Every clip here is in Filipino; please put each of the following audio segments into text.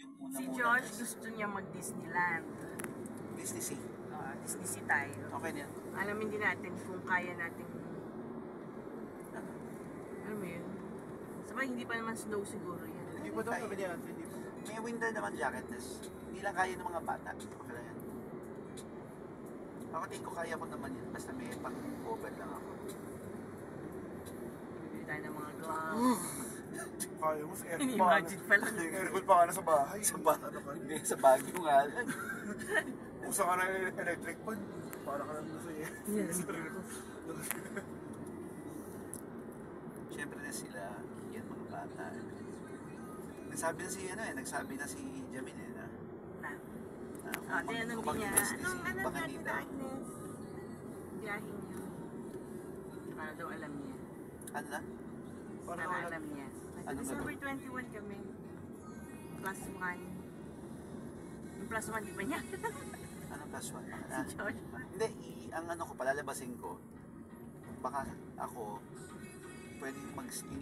Yung una Si muna. George gusto niya mag-Disneyland. Disney Sea. Disney Sea tayo. Okay na yan. Alamin din natin kung kaya natin, Ano? alam mo yun. Sabay, hindi pa naman snow siguro yan. Hindi pa daw sabi niya, hindi pa. May winter naman jacket, hindi lang kaya ng mga bata. Okay lang yan. Ako tingin ko kaya ko naman yan. Basta may pang-cover lang ako. Bibili tayo ng mga gloves. Kaya mo sa aircon. Ini-imagine pa lang. Aircon pa ka na sa bahay. Sa hindi, sa Baguio nga lang. Usa ka na electric fan. Para ka lang na sa Siyempre na sila, yan mga bata. Nagsabi na si, nagsabi na si Jamin na. Tinanong din niya, anong natin na Agnes? Biyahin niya. Para daw alam niya. Ano na? Para alam niya. Ano ba December 21 kami. +1. Yung +1 di ba niya? Ano plus one? Si George. Hindi, ang ano ko, palalabasin ko. Baka ako, pwedeng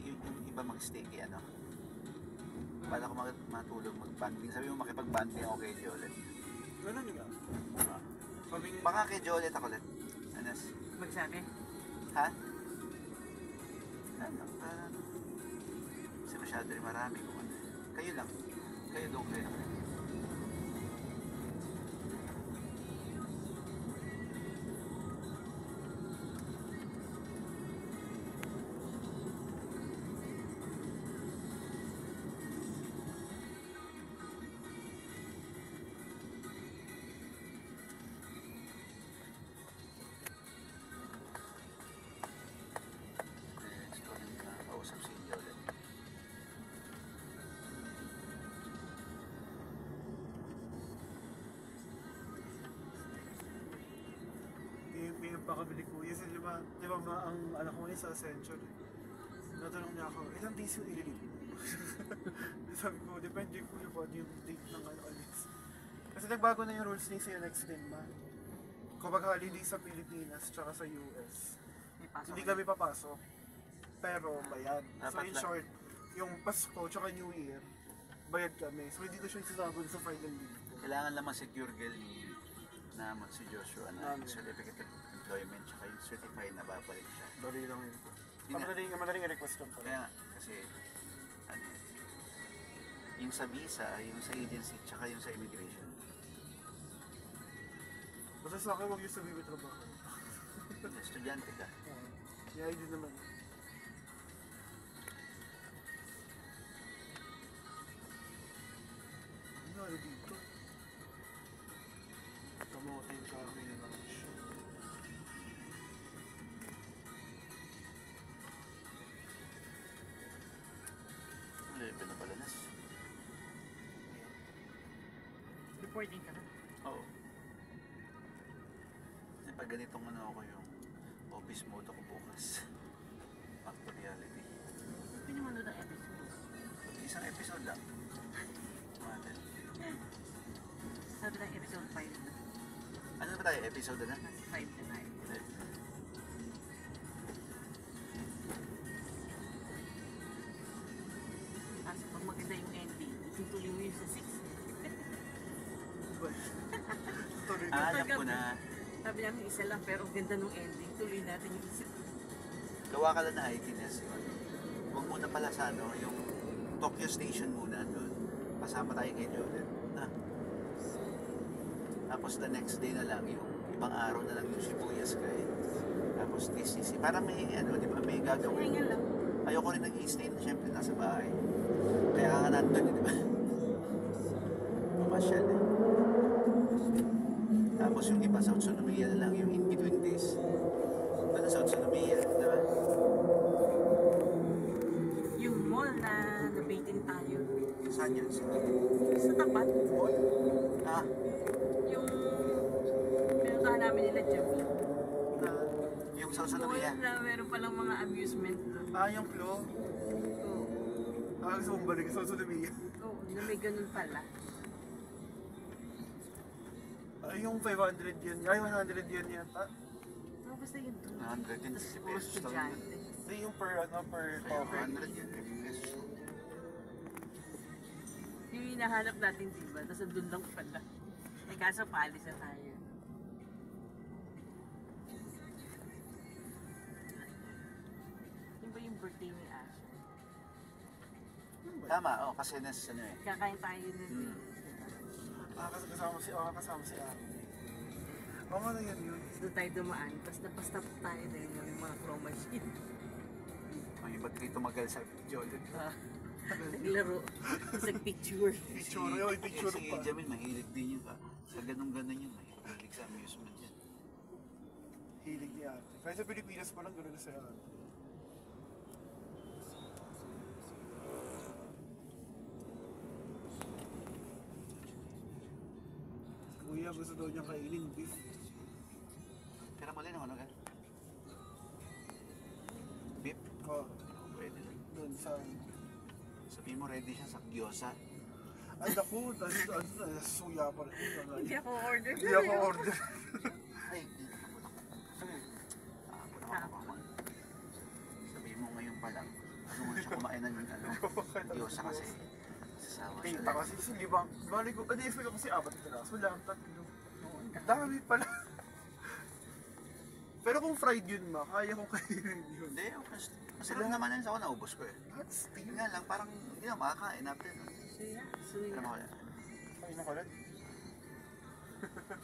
yung iba mag-stay kay ano. Para ako matulog mag-banding. Sabi mo makipag-banding ako kay Jolet. Ganun nga. Baka kay Jolet ako ulit. Anas. Magsabi? Ha? Ano? Kasi masyado rin marami kung ano. Kayo lang. Kayo doon, kayo lang. Kausap si Jolet. May pakabili ko. Yes, di ba ang anak ko ngayon sa Central. Natanong niya ako, ilang days yung ililip? Sabi ko, depende ko yung date ng alis. Kasi nagbago na yung rules ni CNX din ma. Kapag holiday sa Pilipinas tsaka sa US, hindi kami papasok. Pero bayad. So in short, yung Pasko tsaka New Year, bayad kami. So hindi ko siya isasabon sa final leave ko. Kailangan lang ma-secure girl ni naman si Joshua na certificate of employment tsaka yung certified na babalik siya. Dali lang yun. Madaling request lang pala. Kaya kasi ano, yung sa visa, yung sa agency tsaka yung sa immigration. Basta sa akin, huwag yung sabihin may trabaho. Estudyante ka. Yeah, hindi naman. Ano dito? Kamote yung sa akin yung lunch. Level na pala nas. Reporting ka na? Oo. Kasi pag ganitong ano ako yung office mode ako bukas. Back to reality. Hindi naman doon ang episode. Isang episode lang. Mother. Sabi ng episode 5 na. Ano ba tayo? Episode na? Nasa 5 na tayo. Kasi pag maganda yung ending, itutuloy mo yun sa 6. Alam ko na. Sabi namin isa lang pero ang ganda nung ending. Tuloy natin yung isa. Gawa ka lang na ITNS yun. Huwag muna pala sa ano, yung Tokyo Station muna doon. Pasama tayo kay Jolet. Tapos the next day na lang, yung ibang araw na lang yung Shibuya Sky. Tapos TCC. Para may ano, di ba, may gagawin. Kaya lang. Ayoko rin nag-i-stay na syempre nasa bahay. Kaya nga nandun, di ba? Pumasyal eh. Tapos yung iba sa Utsunomiya na lang, yung in-between days. Doon sa Utsunomiya, di ba? Yung mall na nabitin tayo. Saan yan? Sa tapat. Ah, Yung pinuntahan namin nila Javi. yung sa Utsunomiya. Mall na meron palang mga amusement doon. Yung flow. Oo. Gusto mong balik sa Utsunomiya. Oo, na may ganun pala. Yung 500 yen, 100 yen yata. Ano basta yun doon? 150 Tapos puro pesos. estudyante. Hindi yung per cover. 100 yun, 50 pesos. Yung hinahanap natin, di ba? Tapos doon lang pala. Eh, kaso paalis na tayo. Yun ba yung birthday ni Asha? Tama, oh, kasi ano eh. Kakain tayo nun. Hmm. Kasama si Ate. Oo nga na yun. Doon tayo dumaan. Tapos napastop tayo na yun yung mga claw machine. Ang iba kayo tumagal sa Jordan. Naglaro. Tapos nagpicture. Picture yun, picture Si pa. Jamin, mahilig din yun. Sa ganun-ganun yun, mahilig sa amusement yan. Hilig ni Ate. Kahit sa Pilipinas pa lang gano'n na siya. Kuya, gusto daw niyang kainin beef. Pero mali naman, ano? Beef? Oh, Pwede na. doon sa... Sabihin mo, ready siya sa gyoza. Ay, naku, suya pa rin. Hindi ako order. Hindi ako order. Ay, sabihin mo ngayon pa lang, ano mo siya kumain ng gyoza kasi. Sasawa siya. Kita kasi si Libang. Balik ko, expect ko kasi apat na piraso. Wala ang tatlo. Dami pala. Pero kung fried yun ma, kaya kong kainin yun. Hindi, masarap naman yun sa ako, naubos ko eh. That's Yun nga lang, parang hindi na makakain after. Suya. Alam mo kaya? Kain na ko lang.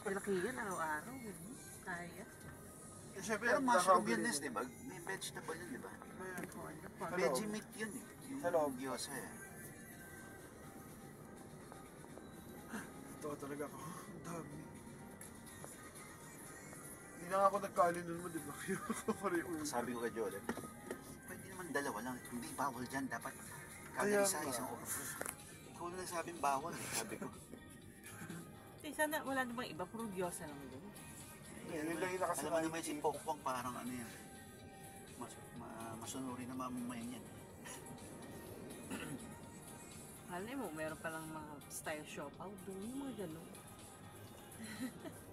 Malaki yan araw-araw. Kaya. Siyempre, Pero mushroom yun, Nes, di ba? May vegetable yun, di ba? Hello. Veggie meat yun eh. Yung Sa loob. gyoza eh. Ito talaga ako. Ang dami. Hindi na nga ako nagkain nun mo, di ba? Kaya ako pala yung ulo. Sabi ko kay Joel, pwede naman dalawa lang. Hindi, bawal dyan. Dapat Kaya kada isa nga. isang oras. Ikaw na nagsabing bawal eh, sabi ko. Eh, sana wala namang iba. Puro gyoza lang doon. Yun lang yung Alam mo naman si nakasakain. Pokpong parang ano yan. Masunuri na mamamayan yan. Alam mo, meron palang mga style shop out doon. Yung mga gano'n.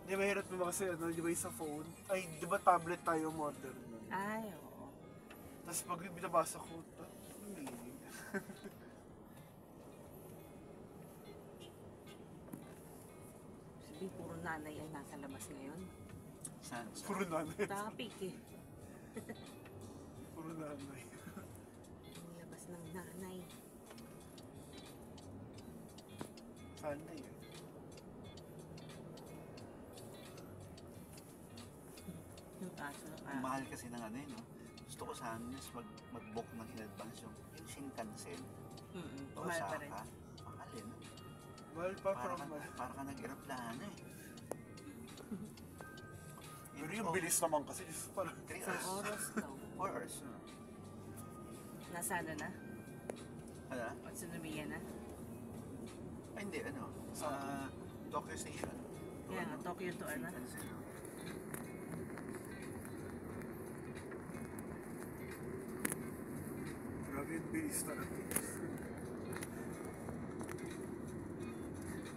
Hindi, mahirap naman kasi ano, di ba yung sa phone? Ay, di ba tablet tayo modern? Ay, oo. Tapos pag binabasa ko, hindi. Sabi, puro nanay ay nasa labas ngayon. Saan? Puro nanay. Topic eh. Puro nanay. Ang labas ng nanay. Sana yun. Yung kaso Ang mahal kasi ng ano yun, no? Gusto ko sana is mag-book ng in advance yung Shinkansen. Mahal pa rin. Osaka. Mahal yun. Mahal pa from Para ka nag-aeroplano eh. Pero yung bilis naman kasi, parang 3 Isang hours. oras daw. 4 hours. Nasa ano na? Ano? Utsunomiya na? Ay hindi, ano? Sa Tokyo Station. Kaya nga, Tokyo to ano? Shinkansen. grabe yung bilis talaga.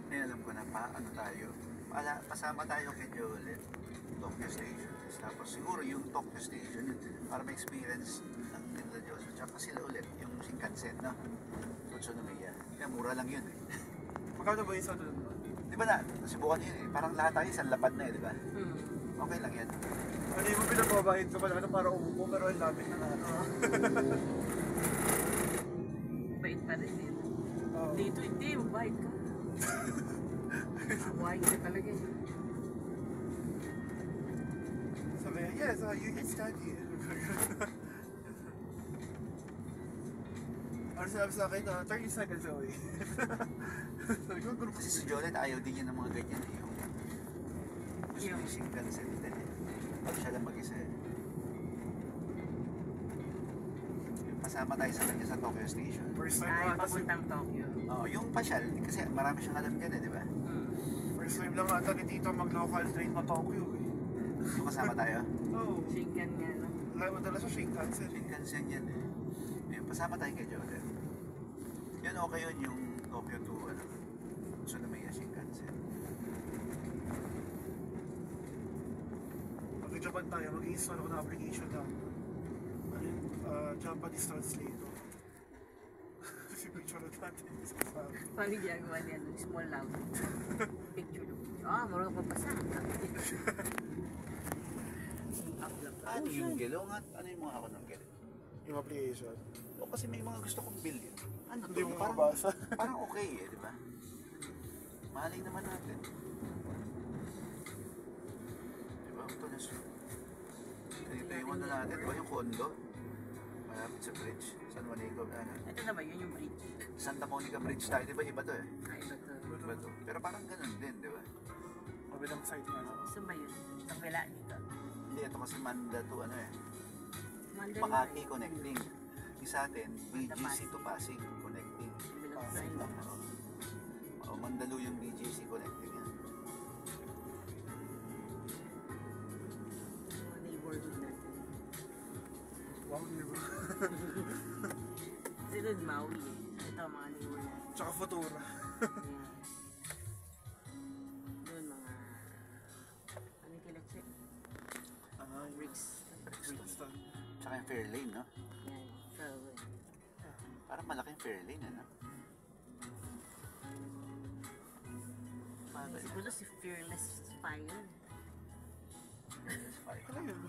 Ngayon alam ko na ano tayo. Pasama tayo kay Joel Tokyo Station. Tapos siguro yung Tokyo Station yun, para ma-experience ng Nila Diyos. Tsaka sila ulit yung Shinkansen na Utsunomiya. Kaya mura lang yun eh. Magkano ba yung sa doon? Di ba na, nasubukan yun eh. Parang lahat tayo isang lapad na eh, di ba? Okay lang yan. Ano yung pinababayad ko pala ano para umupo pero ang dami na nga. Bait pa rin eh. Oo. Dito hindi, mabait ka. Hawaii ka talaga eh. Sabi niya, yes, you can stand here. Ano sinabi sa akin? 30 seconds away. Sabi ko, group Kasi si Jolet ayaw din yan ng mga ganyan eh. Gusto Yung- yung Shinkansen din eh. Pag siya lang mag-isa eh. Yung pasama tayo sa kanya sa Tokyo Station. First time Ay, ata si... papuntang Tokyo. Oo, yung pasyal, kasi marami siyang alam dyan eh, di ba? First time lang ata ni Tito mag-local train pa Tokyo eh. Yung kasama tayo, Oo. Shinkan nga, no? Madalas sa Shinkansen. Shinkansen yan eh. Ayun, pasama tayo kay Jolet. Yun okay yun, yung Tokyo to Utsunomiya Shinkansen. Mag-Japan tayo, mag-install ako ng application na ano yun, Japanese translator. picture natin sa farm. Paano ginagawa niya? Small love. Picture. Ah, marunong pa basa. Ano yung gelo nga? Ano yung mga ako ng gelo? Yung application. O kasi may mga gusto kong bilhin. Ano to? Hindi mo Parang, mabasa. parang okay eh, di ba? Mahalin naman natin. Di ba? Ito na siya. Dito yung ano natin, di ba? Yung condo. Malapit sa bridge. San Juanico. Ano? Ito na ba? Yun yung bridge. Santa Monica Bridge tayo. Di ba? Iba to eh. Ay, iba to. Iba to. Pero parang ganun din, di ba? Mabilang site nga. Gusto ba yun? Sa pila dito. Hindi, ito kasi Manda to ano eh. Mandalay. Makati connecting. Yung sa atin, BGC to Pasig connecting. Bilang Pasig. sign. O, Mandaluyong BGC connecting yan. Mga neighborhood natin. Wow, di ba? Sunod Maui eh. Ito mga neighborhood. Tsaka Futura. Ayan. Doon mga... Ano yung kilaksi? Yung Bricks. Brixton. Tsaka yung Fairlane, no? Yan. Fairway. Parang malaking Fairlane, ano? Siguro si Fearless Fire. Yes, fine. Ano yun?